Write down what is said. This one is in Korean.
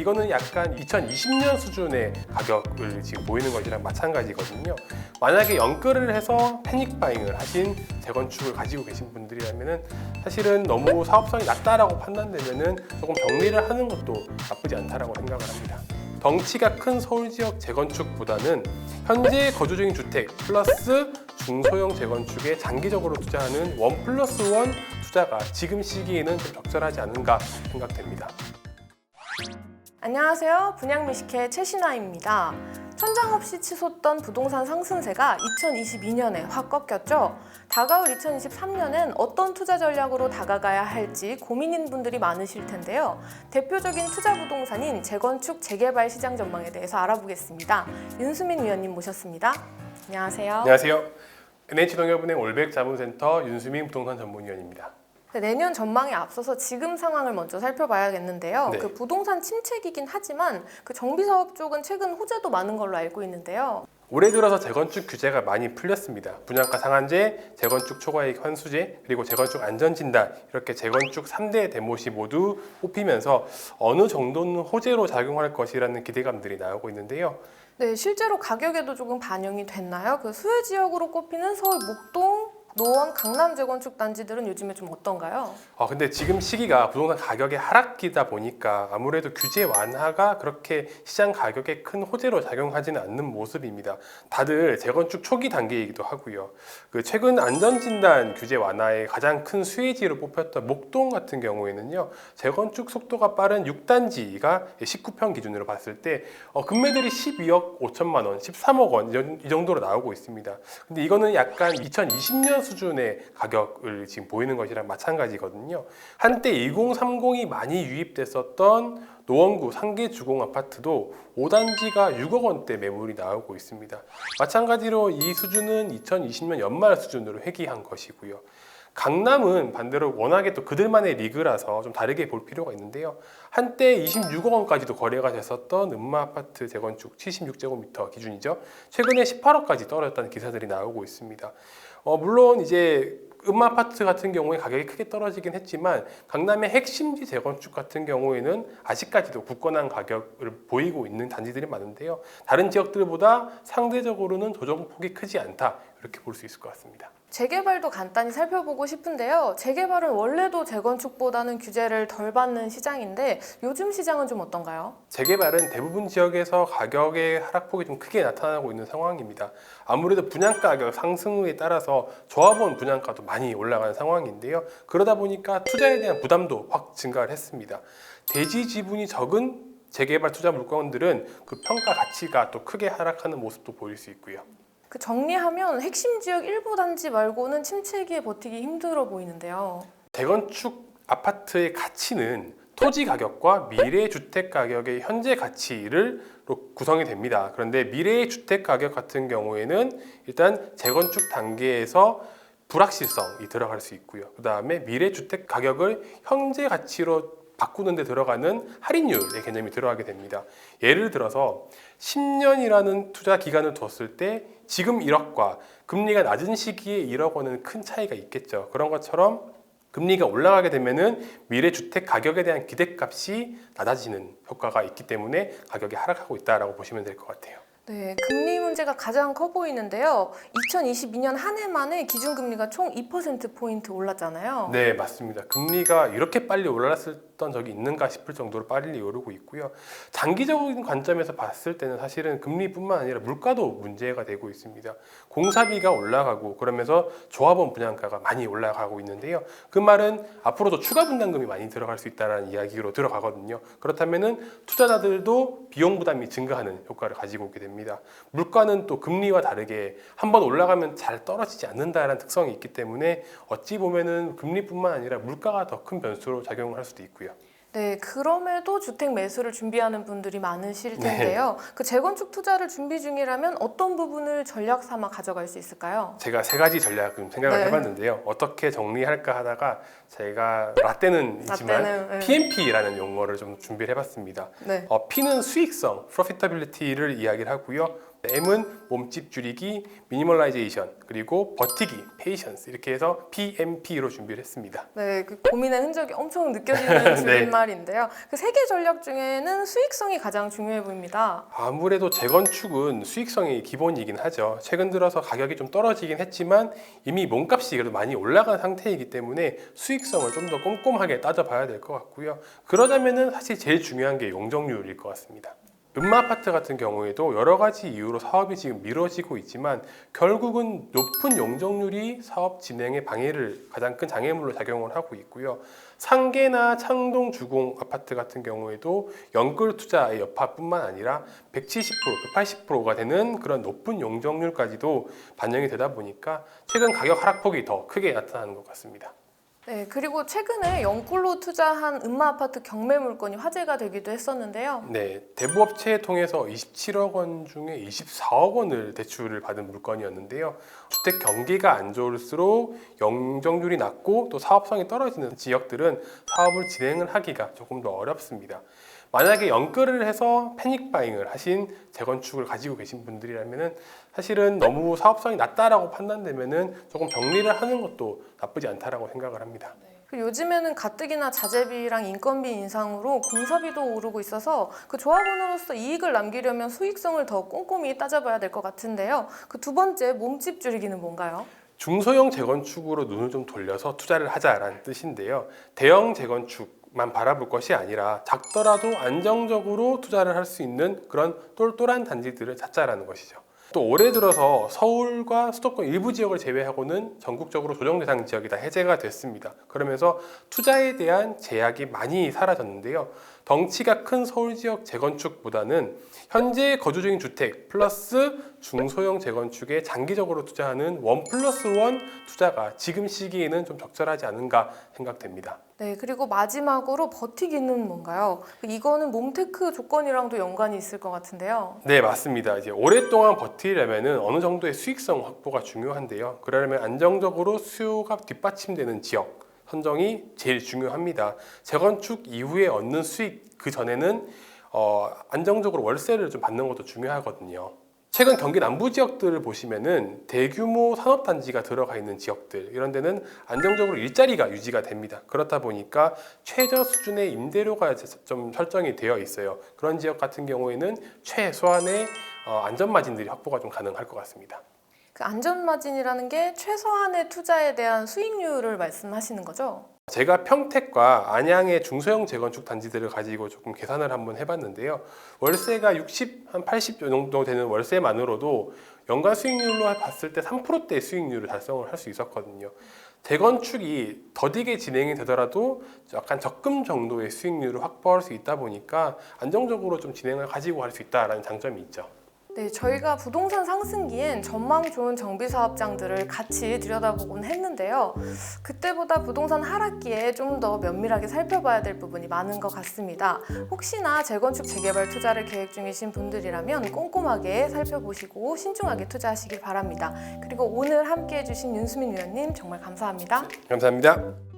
이거는 약간 2020년 수준의 가격을 지금 보이는 것이랑 마찬가지거든요. 만약에 연끌을 해서 패닉 바잉을 하신 재건축을 가지고 계신 분들이라면은 사실은 너무 사업성이 낮다라고 판단되면은 조금 정리를 하는 것도 나쁘지 않다라고 생각을 합니다. 덩치가 큰 서울 지역 재건축보다는 현재 거주 중인 주택 플러스 중소형 재건축에 장기적으로 투자하는 1+1 투자가 지금 시기에는 좀 적절하지 않은가 생각됩니다. 안녕하세요. 분양미식회 최신화입니다. 천장 없이 치솟던 부동산 상승세가 2022년에 확 꺾였죠. 다가올 2023년엔 어떤 투자 전략으로 다가가야 할지 고민인 분들이 많으실 텐데요. 대표적인 투자 부동산인 재건축, 재개발 시장 전망에 대해서 알아보겠습니다. 윤수민 위원님 모셨습니다. 안녕하세요. 안녕하세요. NH농협은행 올백자문센터 윤수민 부동산 전문위원입니다. 내년 전망에 앞서서 지금 상황을 먼저 살펴봐야겠는데요. 네. 그 부동산 침체기긴 하지만 그 정비사업 쪽은 최근 호재도 많은 걸로 알고 있는데요. 올해 들어서 재건축 규제가 많이 풀렸습니다. 분양가 상한제, 재건축 초과이익 환수제, 그리고 재건축 안전진단 이렇게 재건축 3대 대못이 모두 뽑히면서 어느 정도는 호재로 작용할 것이라는 기대감들이 나오고 있는데요. 네, 실제로 가격에도 조금 반영이 됐나요? 그 수혜 지역으로 꼽히는 서울 목동, 노원, 강남 재건축 단지들은 요즘에 좀 어떤가요? 근데 지금 시기가 부동산 가격의 하락기다 보니까 아무래도 규제 완화가 그렇게 시장 가격에 큰 호재로 작용하지는 않는 모습입니다. 다들 재건축 초기 단계이기도 하고요. 그 최근 안전진단 규제 완화의 가장 큰 수혜지로 뽑혔던 목동 같은 경우에는요, 재건축 속도가 빠른 6단지가 19평 기준으로 봤을 때 금매들이 12억 5천만 원, 13억 원 이 정도로 나오고 있습니다. 근데 이거는 약간 2020년 수준의 가격을 지금 보이는 것이랑 마찬가지거든요. 한때 2030이 많이 유입됐었던 노원구 상계 주공 아파트도 5단지가 6억 원대 매물이 나오고 있습니다. 마찬가지로 이 수준은 2020년 연말 수준으로 회귀한 것이고요. 강남은 반대로 워낙에 또 그들만의 리그라서 좀 다르게 볼 필요가 있는데요. 한때 26억 원까지도 거래가 됐었던 음마아파트 재건축 76제곱미터 기준이죠. 최근에 18억까지 떨어졌다는 기사들이 나오고 있습니다. 물론 이제 음마아파트 같은 경우에 가격이 크게 떨어지긴 했지만 강남의 핵심지 재건축 같은 경우에는 아직까지도 굳건한 가격을 보이고 있는 단지들이 많은데요. 다른 지역들보다 상대적으로는 조정폭이 크지 않다 이렇게 볼 수 있을 것 같습니다. 재개발도 간단히 살펴보고 싶은데요. 재개발은 원래도 재건축보다는 규제를 덜 받는 시장인데 요즘 시장은 좀 어떤가요? 재개발은 대부분 지역에서 가격의 하락폭이 좀 크게 나타나고 있는 상황입니다. 아무래도 분양가 가격 상승에 따라서 조합원 분양가도 많이 올라가는 상황인데요. 그러다 보니까 투자에 대한 부담도 확 증가를 했습니다. 대지 지분이 적은 재개발 투자 물건들은 그 평가 가치가 또 크게 하락하는 모습도 보일 수 있고요. 그 정리하면 핵심 지역 일부 단지 말고는 침체기에 버티기 힘들어 보이는데요. 재건축 아파트의 가치는 토지 가격과 미래 주택 가격의 현재 가치를 구성이 됩니다. 그런데 미래 주택 가격 같은 경우에는 일단 재건축 단계에서 불확실성이 들어갈 수 있고요. 그 다음에 미래 주택 가격을 현재 가치로 바꾸는 데 들어가는 할인율의 개념이 들어가게 됩니다. 예를 들어서 10년이라는 투자 기간을 뒀을 때 지금 1억과 금리가 낮은 시기에 1억 원은 큰 차이가 있겠죠. 그런 것처럼 금리가 올라가게 되면은 미래 주택 가격에 대한 기대값이 낮아지는 효과가 있기 때문에 가격이 하락하고 있다라고 보시면 될 것 같아요. 네, 금리 문제가 가장 커 보이는데요. 2022년 한 해만에 기준금리가 총 2%포인트 올랐잖아요. 네, 맞습니다. 금리가 이렇게 빨리 올랐던 적이 있는가 싶을 정도로 빨리 오르고 있고요. 장기적인 관점에서 봤을 때는 사실은 금리뿐만 아니라 물가도 문제가 되고 있습니다. 공사비가 올라가고 그러면서 조합원 분양가가 많이 올라가고 있는데요. 그 말은 앞으로도 추가 분담금이 많이 들어갈 수 있다는 이야기로 들어가거든요. 그렇다면은 투자자들도 비용 부담이 증가하는 효과를 가지고 오게 됩니다. 물가는 또 금리와 다르게 한번 올라가면 잘 떨어지지 않는다는 특성이 있기 때문에 어찌 보면은 금리뿐만 아니라 물가가 더 큰 변수로 작용할 수도 있고요. 네, 그럼에도 주택 매수를 준비하는 분들이 많으실 텐데요. 그 재건축 투자를 준비 중이라면 어떤 부분을 전략 삼아 가져갈 수 있을까요? 제가 세 가지 전략을 생각을 해봤는데요. 어떻게 정리할까 하다가 제가 라떼는 있지만 PMP라는 용어를 좀 준비를 해봤습니다. 네. P는 수익성, profitability를 이야기를 하고요. M은 몸집 줄이기, 미니멀라이제이션, 그리고 버티기, 페이션스 이렇게 해서 PMP로 준비를 했습니다. 네, 그 고민의 흔적이 엄청 느껴지는 줄임말인데요. 그 세 개 전략 중에는 수익성이 가장 중요해 보입니다. 아무래도 재건축은 수익성이 기본이긴 하죠. 최근 들어서 가격이 좀 떨어지긴 했지만 이미 몸값이 그래도 많이 올라간 상태이기 때문에 수익성을 좀 더 꼼꼼하게 따져봐야 될 것 같고요. 그러자면은 사실 제일 중요한 게 용적률일 것 같습니다. 음마아파트 같은 경우에도 여러 가지 이유로 사업이 지금 미뤄지고 있지만 결국은 높은 용적률이 사업 진행에 방해를 가장 큰 장애물로 작용을 하고 있고요. 상계나 창동 주공 아파트 같은 경우에도 연끌 투자의 여파뿐만 아니라 170%, 180%가 되는 그런 높은 용적률까지도 반영이 되다 보니까 최근 가격 하락폭이 더 크게 나타나는 것 같습니다. 네, 그리고 최근에 영끌로 투자한 음마아파트 경매 물건이 화제가 되기도 했었는데요. 네, 대부업체에 통해서 27억 원 중에 24억 원을 대출을 받은 물건이었는데요. 주택 경기가 안 좋을수록 용적률이 낮고 또 사업성이 떨어지는 지역들은 사업을 진행을 하기가 조금 더 어렵습니다. 만약에 연끌을 해서 패닉 바잉을 하신 재건축을 가지고 계신 분들이라면은 사실은 너무 사업성이 낮다라고 판단되면은 조금 정리를 하는 것도 나쁘지 않다라고 생각을 합니다. 그리고 요즘에는 가뜩이나 자재비랑 인건비 인상으로 공사비도 오르고 있어서 그 조합원으로서 이익을 남기려면 수익성을 더 꼼꼼히 따져봐야 될 것 같은데요. 그 두 번째 몸집 줄이기는 뭔가요? 중소형 재건축으로 눈을 좀 돌려서 투자를 하자라는 뜻인데요. 대형 재건축만 바라볼 것이 아니라 작더라도 안정적으로 투자를 할 수 있는 그런 똘똘한 단지들을 찾자라는 것이죠. 또 올해 들어서 서울과 수도권 일부 지역을 제외하고는 전국적으로 조정 대상 지역이 다 해제가 됐습니다. 그러면서 투자에 대한 제약이 많이 사라졌는데요. 덩치가 큰 서울 지역 재건축보다는 현재 거주 중인 주택 플러스 중소형 재건축에 장기적으로 투자하는 1+1 투자가 지금 시기에는 좀 적절하지 않은가 생각됩니다. 네, 그리고 마지막으로 버티기는 뭔가요? 이거는 몸테크 조건이랑도 연관이 있을 것 같은데요. 네, 맞습니다. 이제 오랫동안 버티려면은 어느 정도의 수익성 확보가 중요한데요. 그러려면 안정적으로 수요가 뒷받침되는 지역 선정이 제일 중요합니다. 재건축 이후에 얻는 수익 그 전에는 안정적으로 월세를 좀 받는 것도 중요하거든요. 최근 경기 남부 지역들을 보시면은 대규모 산업단지가 들어가 있는 지역들 이런 데는 안정적으로 일자리가 유지가 됩니다. 그렇다 보니까 최저 수준의 임대료가 좀 설정이 되어 있어요. 그런 지역 같은 경우에는 최소한의 안전마진들이 확보가 좀 가능할 것 같습니다. 그 안전마진이라는 게 최소한의 투자에 대한 수익률을 말씀하시는 거죠? 제가 평택과 안양의 중소형 재건축 단지들을 가지고 조금 계산을 한번 해봤는데요. 월세가 60, 한 80 정도 되는 월세만으로도 연간 수익률로 봤을 때 3%대의 수익률을 달성을 할 수 있었거든요. 재건축이 더디게 진행이 되더라도 약간 적금 정도의 수익률을 확보할 수 있다 보니까 안정적으로 좀 진행을 가지고 갈 수 있다는 장점이 있죠. 네, 저희가 부동산 상승기엔 전망 좋은 정비 사업장들을 같이 들여다보곤 했는데요. 그때보다 부동산 하락기에 좀 더 면밀하게 살펴봐야 될 부분이 많은 것 같습니다. 혹시나 재건축 재개발 투자를 계획 중이신 분들이라면 꼼꼼하게 살펴보시고 신중하게 투자하시길 바랍니다. 그리고 오늘 함께해 주신 윤수민 위원님 정말 감사합니다. 감사합니다.